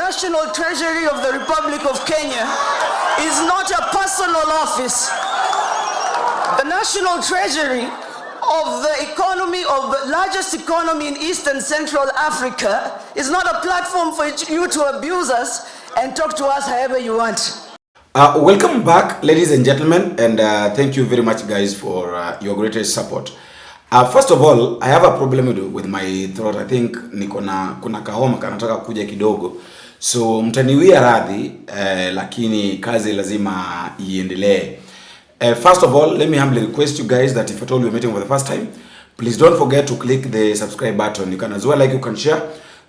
National Treasury of the Republic of Kenya is not a personal office. The National Treasury of the economy of the largest economy in East and Central Africa is not a platform for you to abuse us and talk to us however you want. Welcome back, ladies and gentlemen, and thank you very much, guys, for your greatest support. First of all, I have a problem with my throat. I think kuna kahoma kanataka kuja kidogo, so mtaniwia radhi, lakini kazi lazima iendelee. First of all, let me humbly request you guys that if at all you're meeting for the first time, please don't forget to click the subscribe button. You can as well, like, you can share,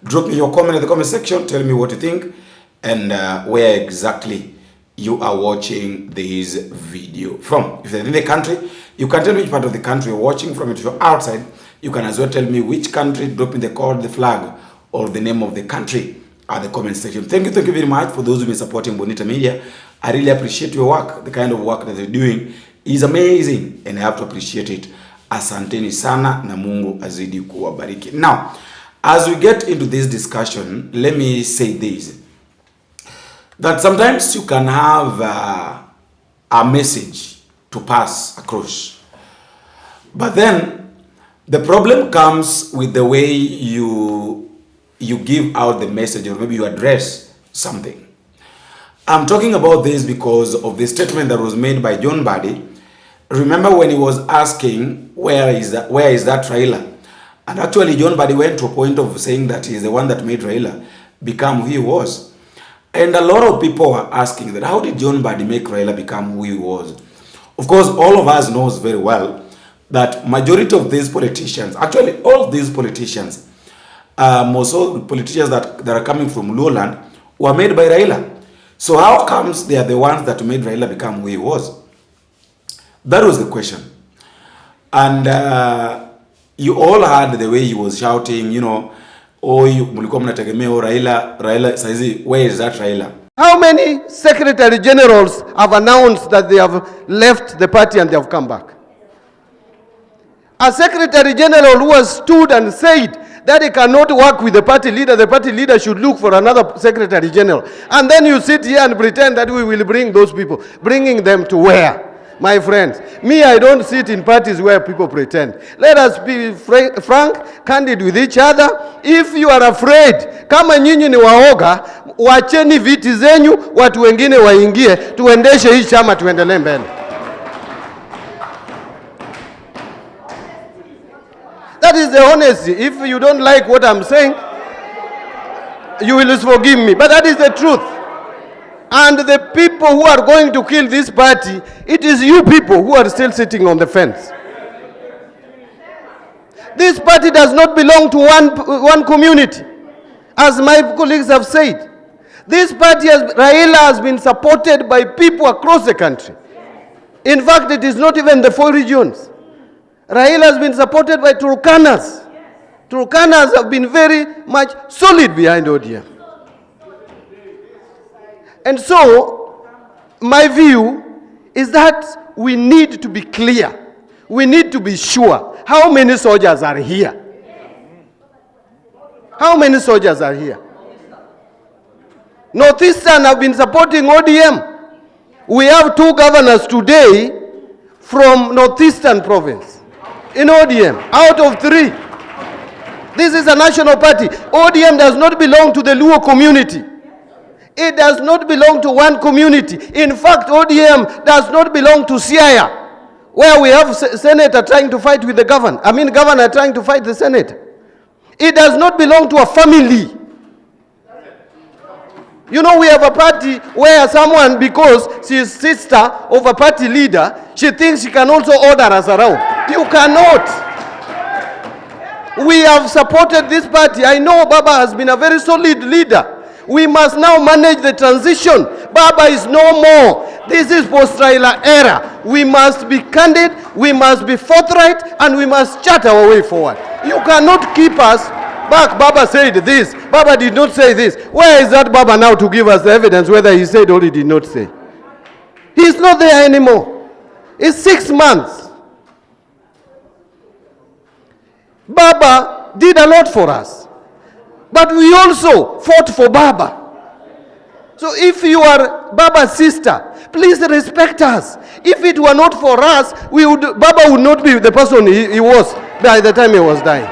drop me your comment in the comment section, tell me what you think and where exactly you are watching this video from. If you're in the country, you can tell me which part of the country you're watching from. If you're outside, you can as well tell me which country, drop in the code, the flag, or the name of the country at the comment section. Thank you very much for those who've been supporting Bonita Media. I really appreciate your work. The kind of work that you're doing is amazing, and I have to appreciate it. Asanteni sana na Mungu azidi kuwabariki. Now, as we get into this discussion, let me say this. That sometimes you can have a message to pass across, but then the problem comes with the way you give out the message, or maybe you address something. I'm talking about this because of the statement that was made by Mbadi. Remember when he was asking where is that Raila, and actually Mbadi went to a point of saying that he's the one that made Raila become who he was. And a lot of people are asking that, how did Mbadi make Raila become who he was? Of course, all of us knows very well that majority of these politicians, actually all of these politicians, most of the politicians that are coming from lowland were made by Raila. So how comes they are the ones that made Raila become who he was? That was the question. And you all heard the way he was shouting, you know, oh, mulikuwa mnategemea Raila saizi, where is that Raila? How many secretary generals have announced that they have left the party and they have come back? A secretary general who has stood and said that he cannot work with the party leader should look for another secretary general. And then you sit here and pretend that we will bring those people. Bringing them to where? My friends, me, I don't sit in parties where people pretend. Let us be frank, candid with each other. If you are afraid, kama nyinyi ni waoga, wacheni viti zenyu, watu wengine waingie, tuendeshe hii chama tuendelee mbele. That is the honesty. If you don't like what I'm saying, you will forgive me. But that is the truth. And the people who are going to kill this party, it is you people who are still sitting on the fence. This party does not belong to one community, as my colleagues have said. This party, Raila, has been supported by people across the country. In fact, it is not even the 4 regions. Raila has been supported by Turkanas. Turkanas have been very much solid behind Odinga. And so, my view is that we need to be clear. We need to be sure. How many soldiers are here? How many soldiers are here? Northeastern have been supporting ODM. We have 2 governors today from Northeastern province in ODM, out of 3. This is a national party. ODM does not belong to the Luo community. It does not belong to one community. In fact, ODM does not belong to Siaya, where we have senator trying to fight with the governor. Governor trying to fight the senator. It does not belong to a family. You know, we have a party where someone, because she is sister of a party leader, she thinks she can also order us around. You cannot. We have supported this party. I know Baba has been a very solid leader. We must now manage the transition. Baba is no more. This is post-Raila era. We must be candid, we must be forthright, and we must chart our way forward. You cannot keep us back. Baba said this. Baba did not say this. Where is that Baba now to give us the evidence whether he said or he did not say? He's not there anymore. It's 6 months. Baba did a lot for us. But we also fought for Baba. So if you are Baba's sister, please respect us. If it were not for us, Baba would not be the person he was by the time he was dying.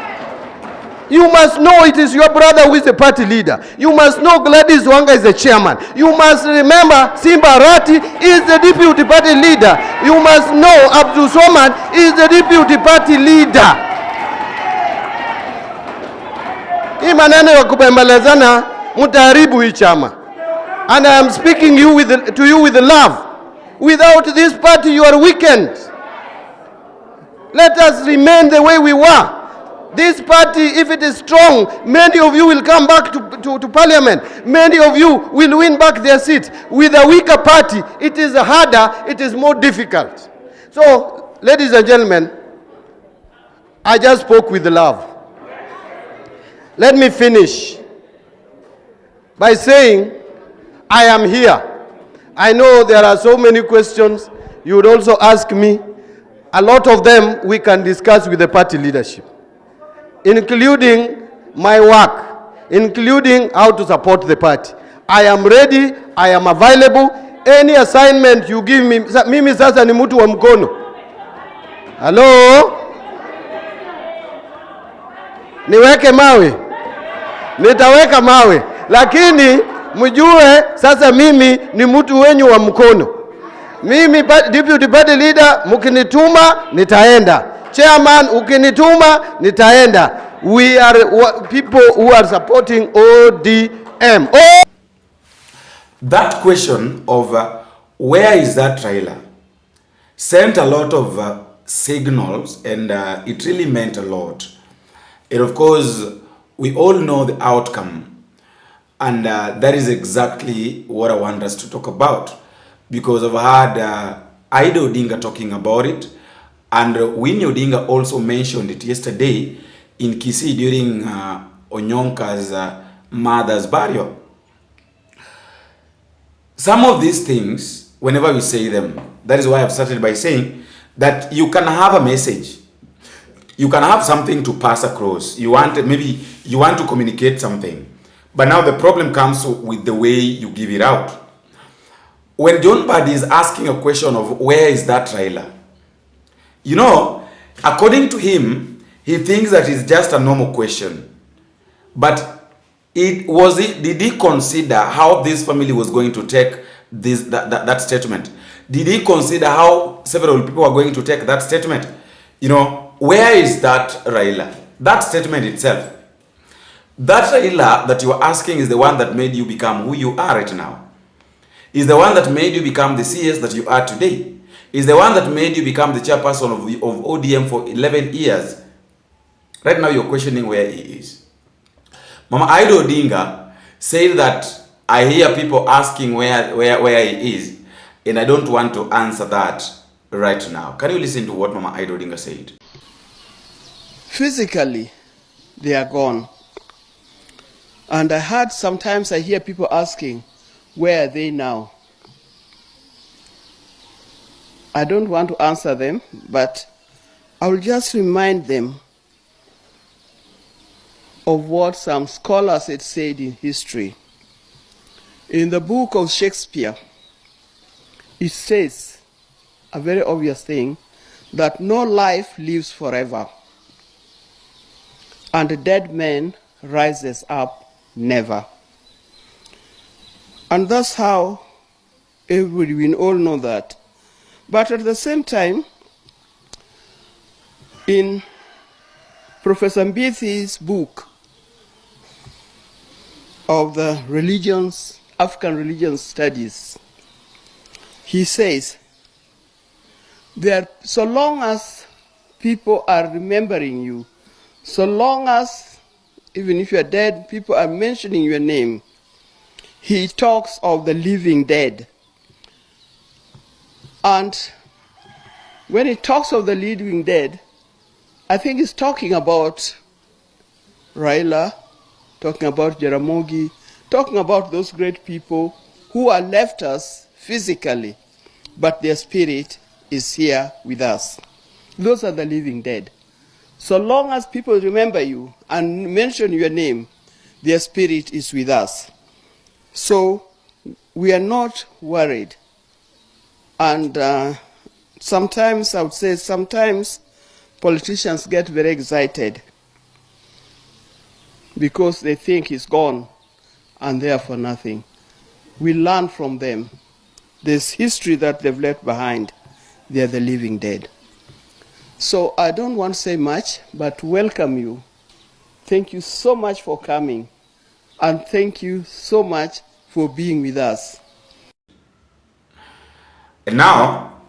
You must know it is your brother who is the party leader. You must know Gladys Wanga is the chairman. You must remember Simba Arati is the deputy party leader. You must know Abdul Somad is the deputy party leader. Hii maneno ya kubembelezana mtaharibu hii chama. And I am speaking to you with love. Without this party you are weakened. Let us remain the way we were. This party, if it is strong, many of you will come back to parliament. Many of you will win back their seats. With a weaker party, it is harder, it is more difficult. So, ladies and gentlemen, I just spoke with love. Let me finish by saying, I am here. I know there are so many questions you would also ask me. A lot of them we can discuss with the party leadership, including my work, including how to support the party. I am ready, I am available. Any assignment you give me, mimi sasa ni mtu wa mkono. Hello? Niweke mawe? Nitaweka mawe. Lakini mjue sasa mimi ni mtu wenyu wa mkono. Mimi deputy party leader mkinituma nitaenda. Chairman, ukinituma, nitaenda. We are people who are supporting ODM. That question of where is that Raila sent a lot of signals, and it really meant a lot. And of course, we all know the outcome. And that is exactly what I want us to talk about. Because I've heard Odinga talking about it. And Winnie Odinga also mentioned it yesterday in Kisii during Onyonka's mother's burial. Some of these things, whenever we say them, that is why I've started by saying that you can have a message. You can have something to pass across. Maybe you want to communicate something. But now the problem comes with the way you give it out. When Mbadi is asking a question of where is that Raila, you know, according to him, he thinks that it's just a normal question. But did he consider how this family was going to take that statement? Did he consider how several people are going to take that statement? You know, where is that Raila? That statement itself. That Raila that you are asking is the one that made you become who you are right now. Is the one that made you become the CS that you are today. Is the one that made you become the chairperson of ODM for 11 years. Right now you're questioning where he is. Mama Odinga said that I hear people asking where he is, and I don't want to answer that right now. Can you listen to what Mama Odinga said? Physically, they are gone. And sometimes I hear people asking, where are they now? I don't want to answer them, but I will just remind them of what some scholars had said in history. In the book of Shakespeare, it says a very obvious thing, that no life lives forever, and a dead man rises up never. And that's how we all know that. But at the same time, in Professor Mbithi's book of the religions, African religion studies, he says that so long as people are remembering you, so long as, even if you are dead, people are mentioning your name, he talks of the living dead. And when he talks of the living dead, I think he's talking about Raila, talking about Jaramogi, talking about those great people who are left us physically, but their spirit is here with us. Those are the living dead. So long as people remember you and mention your name, their spirit is with us. So we are not worried. And sometimes, I would say, sometimes politicians get very excited because they think he's gone and therefore nothing. We learn from them. There's history that they've left behind. They are the living dead. So I don't want to say much, but welcome you. Thank you so much for coming. And thank you so much for being with us. And now,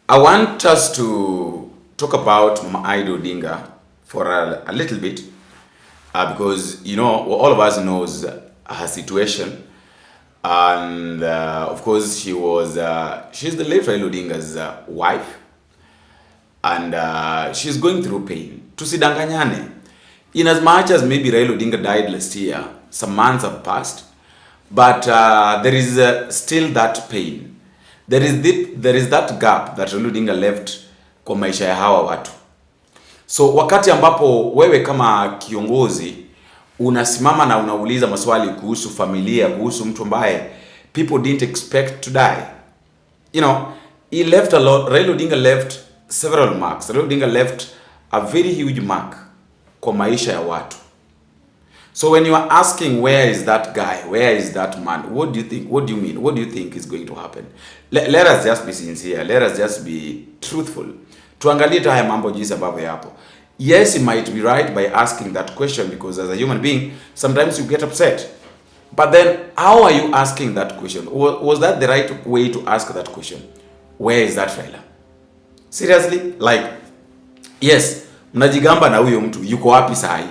I want us to talk about Mama Odinga for a little bit, because, you know, all of us knows her situation. And of course, she's the late Raila Odinga's wife. And she's going through pain. Tusidanganyane. In as much as maybe Raila Odinga died last year, some months have passed, but there is still that pain. There is that gap that Raila Odinga left kwa maisha ya hawa watu. So wakati ambapo wewe kama kiongozi unasimama na unauliza maswali kuhusu familia, kuhusu mtu ambaye people didn't expect to die. You know, he left a lot. Raila Odinga left several marks. Raila Odinga left a very huge mark kwa maisha ya watu. So when you are asking where is that guy, where is that man, what do you think, what do you mean, what do you think is going to happen? Let us just be sincere, let us just be truthful. Tuangalie tu haya mambo jinsi ambavyo yapo. Yes, you might be right by asking that question, because as a human being, sometimes you get upset. But then, how are you asking that question? Was that the right way to ask that question? Where is that Raila? Seriously? Like, yes, mnajigamba na huyo mtu, yuko wapi sahi?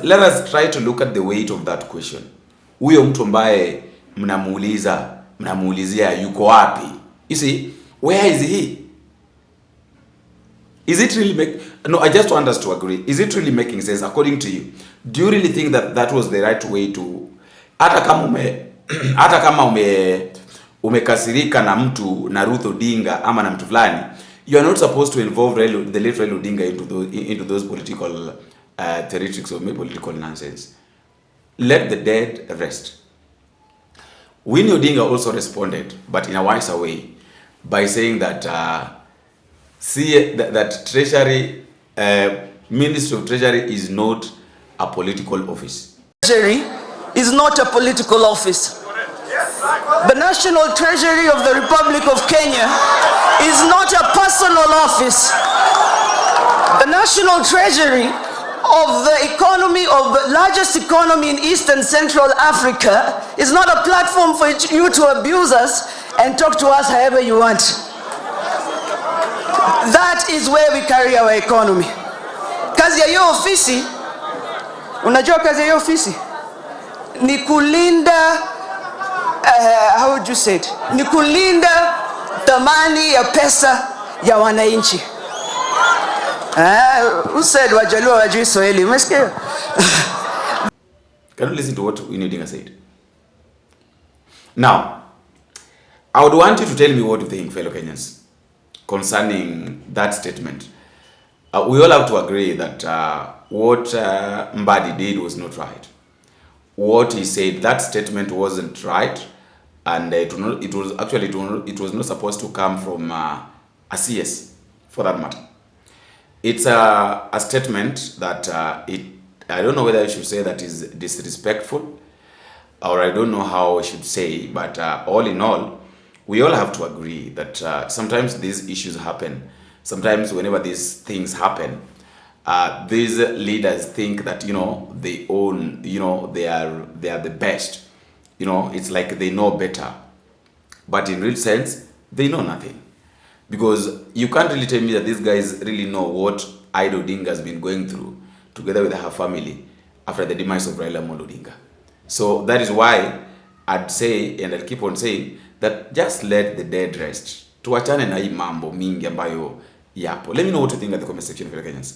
Let us try to look at the weight of that question. Huyo mtu ambaye mnamuulizia yuko wapi? You see, where is he? Is it really no, I just want us to agree. Is it really making sense according to you? Do you really think that that was the right way to, hata kama umekasirika na mtu na Ruth Odinga ama na mtu fulani, you are not supposed to involve the late Raila Odinga into those political theatrics or political nonsense. Let the dead rest. Winnie Odinga also responded, but in a wiser way, by saying that that Treasury, Ministry of Treasury is not a political office. Treasury is not a political office. The National Treasury of the Republic of Kenya is not a personal office. The National Treasury of the economy, of the largest economy in East and Central Africa, is not a platform for you to abuse us and talk to us however you want. That is where we carry our economy. Kazi ya hiyo ofisi, unajua kazi ya hiyo ofisi ni kulinda, how would you say it? Ni kulinda thamani ya pesa ya wananchi. Who said wajaluo wajui Swahili? Umesikia? Can you listen to what Winnie Odinga said? Now, I would want you to tell me what you think, fellow Kenyans, concerning that statement. We all have to agree that what Mbadi did was not right. What he said, that statement wasn't right, and it was not supposed to come from a CS, for that matter. It's a statement that I don't know whether I should say that is disrespectful, or I don't know how I should say, but all in all, we all have to agree that sometimes these issues happen. Sometimes whenever these things happen, these leaders think that, you know, they own, you know, they are the best. You know, it's like they know better. But in real sense, they know nothing. Because you can't really tell me that these guys really know what Odinga has been going through together with her family after the demise of Raila Odinga. So that is why I'd say, and I'll keep on saying, that just let the dead rest. Tuachane na hii mambo mingi ambayo yapo. Let me know what you think at the comment section, Kenyans.